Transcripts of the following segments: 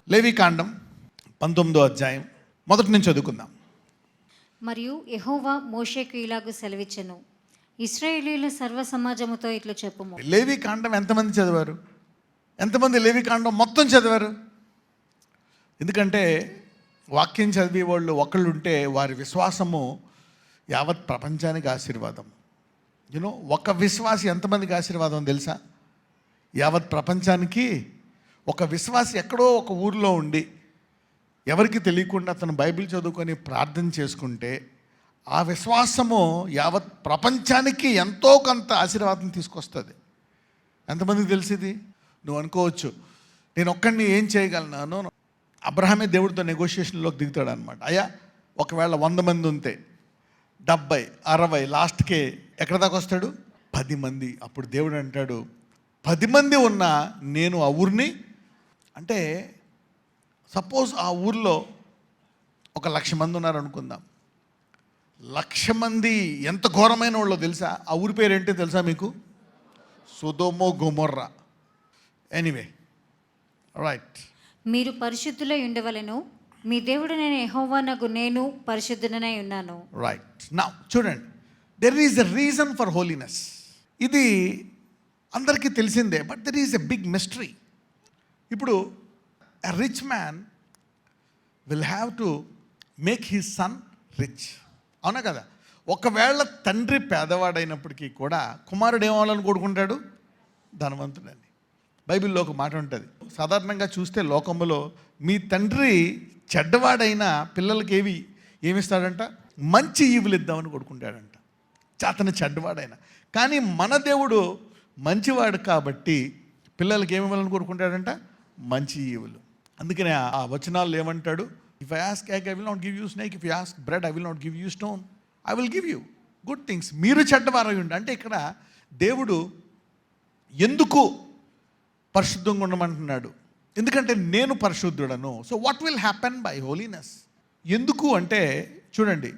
లేవీకాండం 19వ అధ్యాయం మొదటి నుంచి చదువుకుందాం. మరియు యెహోవా మోషేకు ఇలాగు సెలవిచ్చెను, ఇశ్రాయేలీయుల సర్వ సమాజముతో ఇట్లు చెప్పుము. లేవీకాండం ఎంతమంది చదివారు? ఎంతమంది లేవీకాండం మొత్తం చదివారు? ఎందుకంటే వాక్యం చదివే వాళ్ళు ఒకళ్ళు ఉంటే వారి విశ్వాసము యావత్ ప్రపంచానికి ఆశీర్వాదం. ఒక విశ్వాసి ఎంతమందికి ఆశీర్వాదం తెలుసా? యావత్ ప్రపంచానికి. ఒక విశ్వాసి ఎక్కడో ఒక ఊరిలో ఉండి ఎవరికి తెలియకుండా అతను బైబిల్ చదువుకొని ప్రార్థన చేసుకుంటే ఆ విశ్వాసము యావత్ ప్రపంచానికి ఎంతో కొంత ఆశీర్వాదం తీసుకొస్తుంది. ఎంతమందికి తెలిసింది? నువ్వు అనుకోవచ్చు, నేను ఒక్కడిని ఏం చేయగలను? అబ్రహామే దేవుడితో నెగోషియేషన్లోకి దిగుతాడు అనమాట. అయ్యా, ఒకవేళ 100 మంది ఉంటే 70, 60, లాస్ట్కే ఎక్కడ దాకా వస్తాడు? 10 మంది. అప్పుడు దేవుడు అంటాడు, 10 మంది ఉన్నా నేను ఆ ఊరిని, అంటే సపోజ్ ఆ ఊర్లో ఒక 1,00,000 మంది ఉన్నారు అనుకుందాం. 1,00,000 మంది ఎంత ఘోరమైన వాళ్ళో తెలుసా? ఆ ఊరి పేరు ఏంటో తెలుసా మీకు? Sodom Gomorrah. Anyway, right. మీరు పరిశుద్ధులై ఉండవలెను, మీ దేవుడైన యెహోవానగు నేను పరిశుద్ధుడనై ఉన్నాను. రైట్. నౌ చూడండి, there is a reason for holiness. ఇది అందరికీ తెలిసిందే, but there is a big mystery. ఇప్పుడు a rich man will have to make his son rich, అవునా కదా? ఒకవేళ తండ్రి పేదవాడైనప్పటికీ కూడా కుమారుడు ఏమవ్వాలని కోరుకుంటాడు? ధనవంతుడని. బైబిల్లో ఒక మాట ఉంటుంది, సాధారణంగా చూస్తే లోకంలో మీ తండ్రి చెడ్డవాడైనా పిల్లలకి ఏమిస్తాడంట? మంచి ఈవులు ఇద్దామని కోరుకుంటాడంట, అతను చెడ్డవాడైనా. కానీ మన దేవుడు మంచివాడు కాబట్టి పిల్లలకి ఏమి ఇవ్వాలని కోరుకుంటాడంట? మంచి ఈవులు. అందుకనే ఆ వచనాలు ఏమంటాడు? If I ask egg, I will not give you snake. If you ask bread, I will not give you stone. I will give you good things. మీరు చెడ్డవారై ఉండి, అంటే ఇక్కడ దేవుడు ఎందుకు పరిశుద్ధంగా ఉండమంటున్నాడు? ఎందుకంటే నేను పరిశుద్ధుడను. So what will happen by holiness? ఎందుకు అంటే చూడండి,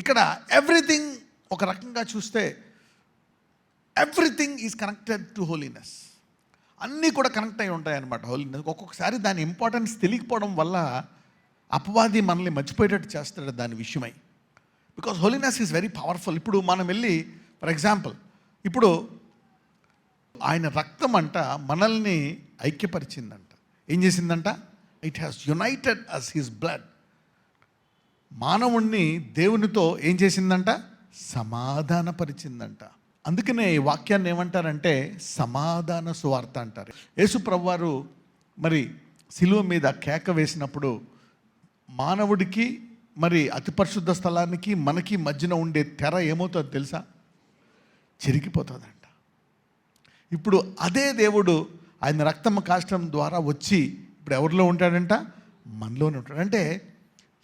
ఇక్కడ ఎవ్రీథింగ్ ఒక రకంగా చూస్తే everything is connected to holiness. అన్నీ కూడా కనెక్ట్ అయి ఉంటాయి అన్నమాట హోలీనెస్. ఒక్కొక్కసారి దాని ఇంపార్టెన్స్ తెలియకపోవడం వల్ల అపవాది మనల్ని మర్చిపోయేటట్టు చేస్తాడు దాని విషయమై. Because holiness is very powerful. ఇప్పుడు మనం వెళ్ళి, ఫర్ ఎగ్జాంపుల్, ఇప్పుడు ఆయన రక్తం అంట మనల్ని ఐక్యపరిచిందంట. ఏం చేసిందంట? It has united us his blood. మానవుణ్ణి దేవునితో ఏం చేసిందంట? సమాధానపరిచిందంట. అందుకనే ఈ వాక్యాన్ని ఏమంటారంటే సమాధాన సువార్త అంటారు. యేసు ప్రభువారు మరి శిలువ మీద కేక వేసినప్పుడు మానవుడికి మరి అతి పరిశుద్ధ స్థలానికి మనకి మధ్యన ఉండే తెర ఏమవుతుందో తెలుసా? చెరిగిపోతుందంట. ఇప్పుడు అదే దేవుడు ఆయన రక్తము కాష్టం ద్వారా వచ్చి ఇప్పుడు ఎవరిలో ఉంటాడంట? మనలోనే ఉంటాడు. అంటే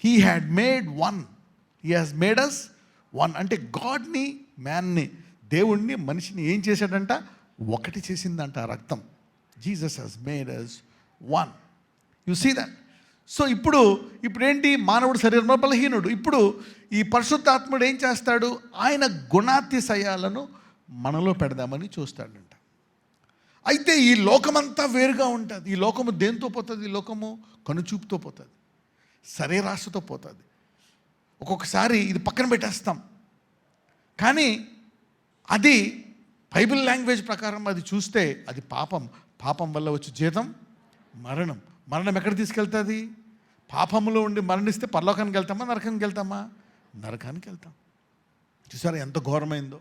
he had made one, he has made us one. అంటే గాడ్ని, మ్యాన్ని, దేవుణ్ణి, మనిషిని ఏం చేశాడంట? ఒకటి చేసిందంట ఆ రక్తం. Jesus has made us one. You see that? So ఇప్పుడు ఏంటి? మానవుడు శరీరంలో బలహీనుడు. ఇప్పుడు ఈ పరిశుద్ధాత్ముడు ఏం చేస్తాడు? ఆయన గుణాతిశయాలను మనలో పెడదామని చూస్తాడంట. అయితే ఈ లోకమంతా వేరుగా ఉంటుంది. ఈ లోకము దేంతో పోతుంది? ఈ లోకము కనుచూపుతో పోతుంది, శరీరాశతో పోతుంది. ఒక్కొక్కసారి ఇది పక్కన పెట్టేస్తాం. కానీ అది బైబిల్ లాంగ్వేజ్ ప్రకారం అది చూస్తే అది పాపం. పాపం వల్ల వచ్చే జీతం మరణం. మరణం ఎక్కడ తీసుకెళ్తుంది? పాపంలో ఉండి మరణిస్తే పరలోకానికి వెళ్తామా, నరకానికి వెళ్తామా? నరకానికి వెళ్తాం. చూసారా ఎంత ఘోరమైందో?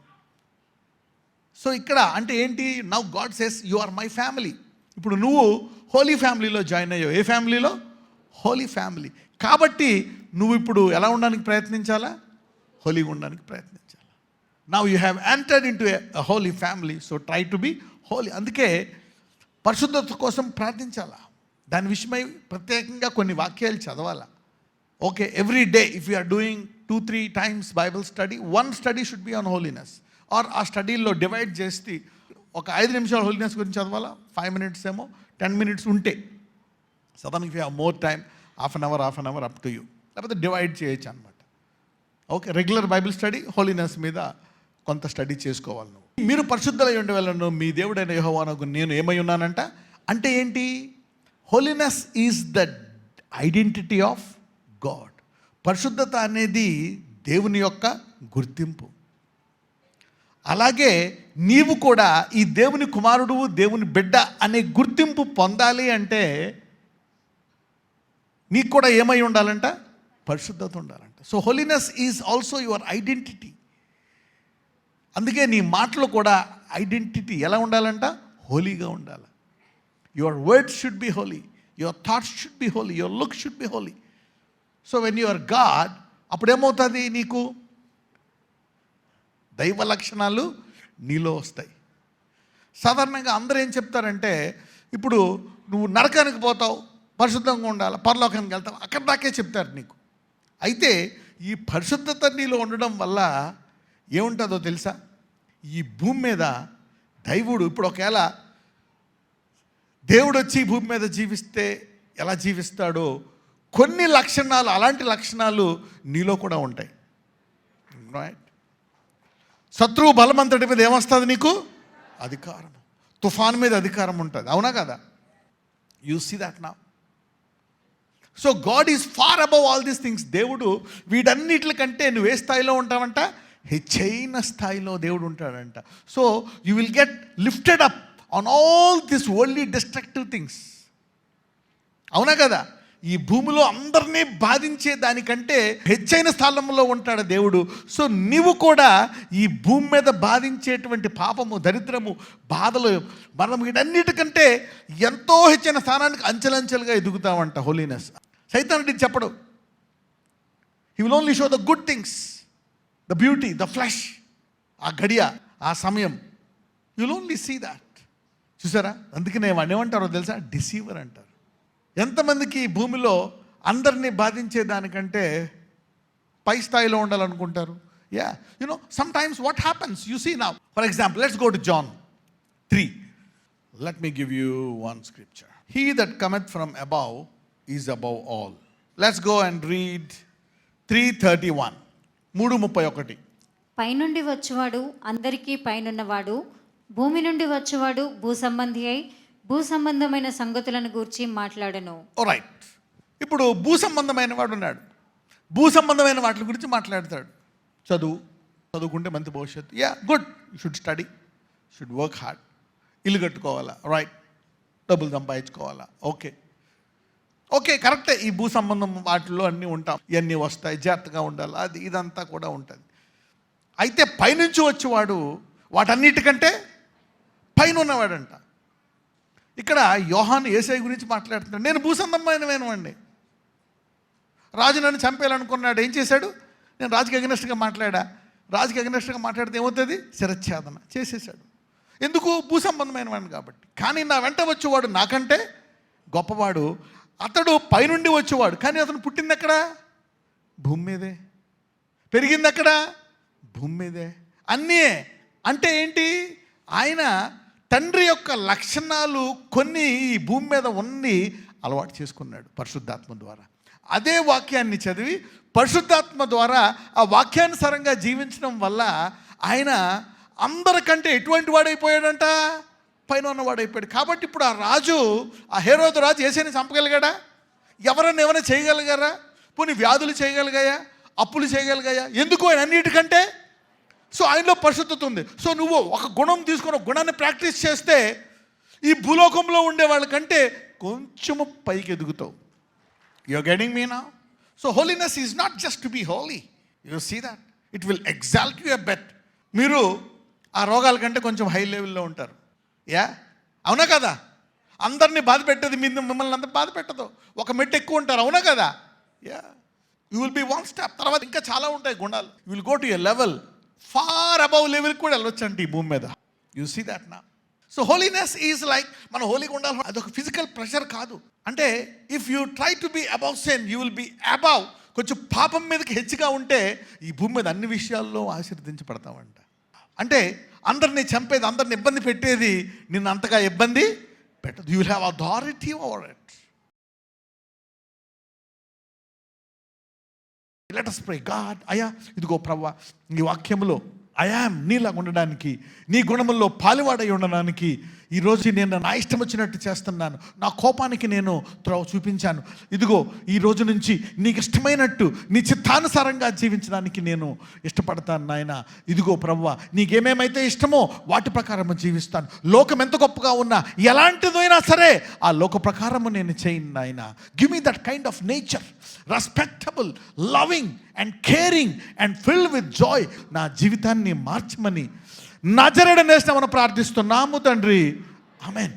సో ఇక్కడ అంటే ఏంటి? Now God says you are my family. ఇప్పుడు నువ్వు హోలీ ఫ్యామిలీలో జాయిన్ అయ్యావు. ఏ ఫ్యామిలీలో? Holy family. కాబట్టి నువ్వు ఇప్పుడు ఎలా ఉండడానికి ప్రయత్నించాలా? హోలీగా ఉండడానికి ప్రయత్నించాలి. Now you have entered in to a holy family, so try to be holy. అందుకే పరిశుద్ధత కోసం ప్రార్థించాలా. దాని విషయమై ప్రత్యేకంగా కొన్ని వాక్యాలు చదవాలా. Okay, every day if you are doing 2-3 times Bible study, 1 study should be on holiness. Or ఆ స్టడీల్లో డివైడ్ చేసి ఒక 5 నిమిషాలు హోలీనెస్ గురించి చదవాలా, 5 minutes ఏమో, 10 minutes ఉంటే సదన్. If you have more time, half an hour up to you. లేకపోతే డివైడ్ చేయొచ్చు అనమాట. Okay, regular Bible study, holiness మీద కొంత స్టడీ చేసుకోవాలి. నువ్వు మీరు పరిశుద్ధులై ఉండవలెను, మీ దేవుడైన యెహోవానగు నేను ఏమై ఉన్నానంట. అంటే ఏంటి? Holiness is the identity of God. పరిశుద్ధత అనేది దేవుని యొక్క గుర్తింపు. అలాగే నీవు కూడా ఈ దేవుని కుమారుడు, దేవుని బిడ్డ అనే గుర్తింపు పొందాలి అంటే నీకు కూడా ఏమై ఉండాలంట? పరిశుద్ధత ఉండాలంట. So holiness is also your identity. అందుకే నీ మాటలు కూడా ఐడెంటిటీ ఎలా ఉండాలంట? హోలీగా ఉండాలి. Your words should be holy, your thoughts should be holy, your look should be holy. So when you are God, అప్పుడు ఏమవుతుంది? నీకు దైవ లక్షణాలు నీలో వస్తాయి. సాధారణంగా అందరూ ఏం చెప్తారంటే, ఇప్పుడు నువ్వు నరకానికి పోతావు, పరిశుద్ధంగా ఉండాలి, పరలోకానికి వెళ్తావు, అక్కడ దాకే చెప్తారు నీకు. అయితే ఈ పరిశుద్ధత నీలో ఉండడం వల్ల ఏముంటుందో తెలుసా? ఈ భూమి మీద దైవుడు ఇప్పుడు ఒకవేళ దేవుడు వచ్చి ఈ భూమి మీద జీవిస్తే ఎలా జీవిస్తాడో కొన్ని లక్షణాలు, అలాంటి లక్షణాలు నీలో కూడా ఉంటాయి. రైట్? శత్రువు బలమంతటి మీద ఏమొస్తుంది నీకు? అధికారం. తుఫాన్ మీద అధికారం ఉంటుంది. అవునా కదా? యూ సీ దాట్ నా. So God is far above all these things. దేవుడు వీటన్నిటికంటే నువ్వు ఏ స్థాయిలో ఉంటావంట? హెచ్చైన స్థాయిలో దేవుడు ఉంటాడంట. So you will get lifted up on all this worldly destructive things. అవునా కదా? ఈ భూమిలో అందరినీ బాధించే దానికంటే హెచ్చైన స్థలంలో ఉంటాడు దేవుడు. సో నీవు కూడా ఈ భూమి మీద బాధించేటువంటి పాపము, దరిద్రము, బాధలు, మనం వీటన్నిటికంటే ఎంతో హెచ్చైన స్థానానికి అంచెలంచెలుగా ఎదుగుతామంట. హోలీనెస్. సైతానుడికి చెప్పడు. He will only show the good things, the beauty, the flash. ఆ గడియ, ఆ సమయం, you will only see that. చూసారా? అందుకనే వాడిని ఏమంటారో తెలుసా? డిసీవర్ అంటారు. ఎంతమందికి భూమిలో అందరినీ బాధించే దానికంటే పై స్థాయిలో ఉండాలనుకుంటారు? Yeah, you know sometimes what happens, you see now. For example, let's go to John 3. Let me give you one scripture. He that cometh from above is above all. Let's go and read 3:31. 3:31. పైనుండి వచ్చువాడు అందరికీ పైనున్నవాడు, భూమి నుండి వచ్చువాడు భూ సంబంధి అయి భూ సంబంధమైన సంగతులను గూర్చి మాట్లాడను. రైట్. ఇప్పుడు భూ సంబంధమైన వాడు ఉన్నాడు. భూ సంబంధమైన వాటి గురించి మాట్లాడతాడు. చదువుకుంటే మంచి భవిష్యత్తు. Yeah, good. You should study, should work hard. ఇల్లు కట్టుకోవాలా? రైట్. డబ్బులు సంపాదించుకోవాలా? ఓకే, కరెక్టే. ఈ భూ సంబంధం వాటిల్లో అన్నీ ఉంటాం, ఇవన్నీ వస్తాయి, జాగ్రత్తగా ఉండాలి, అది ఇదంతా కూడా ఉంటుంది. అయితే పైనుంచి వచ్చేవాడు వాటన్నిటికంటే పైన ఉన్నవాడంట. ఇక్కడ యోహాను యేసయ్య గురించి మాట్లాడుతున్నాడు. నేను భూసంబంధమైనవాడిని. రాజు నన్ను చంపేయాలనుకున్నాడు. ఏం చేశాడు? నేను రాజుకి అగనెస్ట్గా మాట్లాడా. రాజుకి అగనెస్ట్గా మాట్లాడితే ఏమవుతుంది? శిరచ్ఛేదన చేసేసాడు. ఎందుకు? భూసంబంధమైన వాడిని కాబట్టి. కానీ నా వెంట వచ్చేవాడు నాకంటే గొప్పవాడు. అతడు పైనుండి వచ్చేవాడు. కానీ అతను పుట్టింది ఎక్కడ? భూమి మీదే. పెరిగింది ఎక్కడ? భూమి మీదే. అన్నీ అంటే ఏంటి? ఆయన తండ్రి యొక్క లక్షణాలు కొన్ని ఈ భూమి మీద ఉన్ని అలవాటు చేసుకున్నాడు పరిశుద్ధాత్మ ద్వారా. అదే వాక్యాన్ని చదివి పరిశుద్ధాత్మ ద్వారా ఆ వాక్యానుసారంగా జీవించడం వల్ల ఆయన అందరికంటే ఎటువంటి వాడైపోయాడంట? పైన ఉన్నవాడైపోయాడు. కాబట్టి ఇప్పుడు ఆ రాజు, ఆ హేరోదు రాజు యేసయ్యని చంపగలిగాడా? ఎవరైనా చేయగలిగారా? పోనీ వ్యాధులు చేయగలిగాయా? అప్పులు చేయగలిగాయా? ఎందుకు? ఆయన అన్నిటికంటే. సో ఆయనలో పరిశుద్ధత ఉంది. సో నువ్వు ఒక గుణం తీసుకొని ఒక గుణాన్ని ప్రాక్టీస్ చేస్తే ఈ భూలోకంలో ఉండే వాళ్ళకంటే కొంచెము పైకి ఎదుగుతావు. You're getting me now? So holiness is not just to be holy. You see that it will exalt you a bit. మీరు ఆ రోగాల కంటే కొంచెం హై లెవెల్లో ఉంటారు. యా, అవునా కదా? అందరినీ బాధ పెట్టేది మిమ్మల్ని అంతా బాధ పెట్టదు. ఒక మెట్టు ఎక్కువ ఉంటారు. అవునా కదా? Yeah, you will be one step. తర్వాత ఇంకా చాలా ఉంటాయి గుణాలు. You will go to a level far above లెవెల్కి కూడా వెళ్ళొచ్చు అంటే ఈ భూమి మీద. యూ సీ దాట్ నా? సో హోలీనెస్ ఈజ్ లైక్, మనం హోలీగా ఉండాలి. అదొక ఫిజికల్ ప్రెషర్ కాదు. అంటే if you try to be above sin, you will be above. కొంచెం పాపం మీదకి హెచ్చుగా ఉంటే ఈ భూమి మీద అన్ని విషయాల్లో ఆశీర్వదించబడతామంట. అంటే అందరినీ చంపేది, అందరిని ఇబ్బంది పెట్టేది నిన్ను అంతగా ఇబ్బంది పెట్టదు. You will have authority over it. Let us pray. God, అయ్యా ఇదిగో ప్రభువా, నీ వాక్యములో ఐ యామ్ నీలాగా ఉండడానికి, నీ గుణముల్లో పాలువాడై ఉండడానికి ఈరోజు నేను నా ఇష్టం వచ్చినట్టు చేస్తున్నాను, నా కోపానికి నేను త్రోవ చూపించాను. ఇదిగో ఈ రోజు నుంచి నీకు ఇష్టమైనట్టు నీ చిత్తానుసారంగా జీవించడానికి నేను ఇష్టపడతాను నాయన. ఇదిగో ప్రభువా, నీకేమేమైతే ఇష్టమో వాటి ప్రకారము జీవిస్తాను. లోకం ఎంత గొప్పగా ఉన్నా, ఎలాంటిదైనా సరే ఆ లోక ప్రకారము నేను చేయను నాయన. Give me that kind of nature, respectable, loving and caring and filled with Joy. నా జీవితాన్ని మార్చమని నజరేయుడైన యేసునామమున ప్రార్థిస్తున్నాము తండ్రి. ఆమేన్.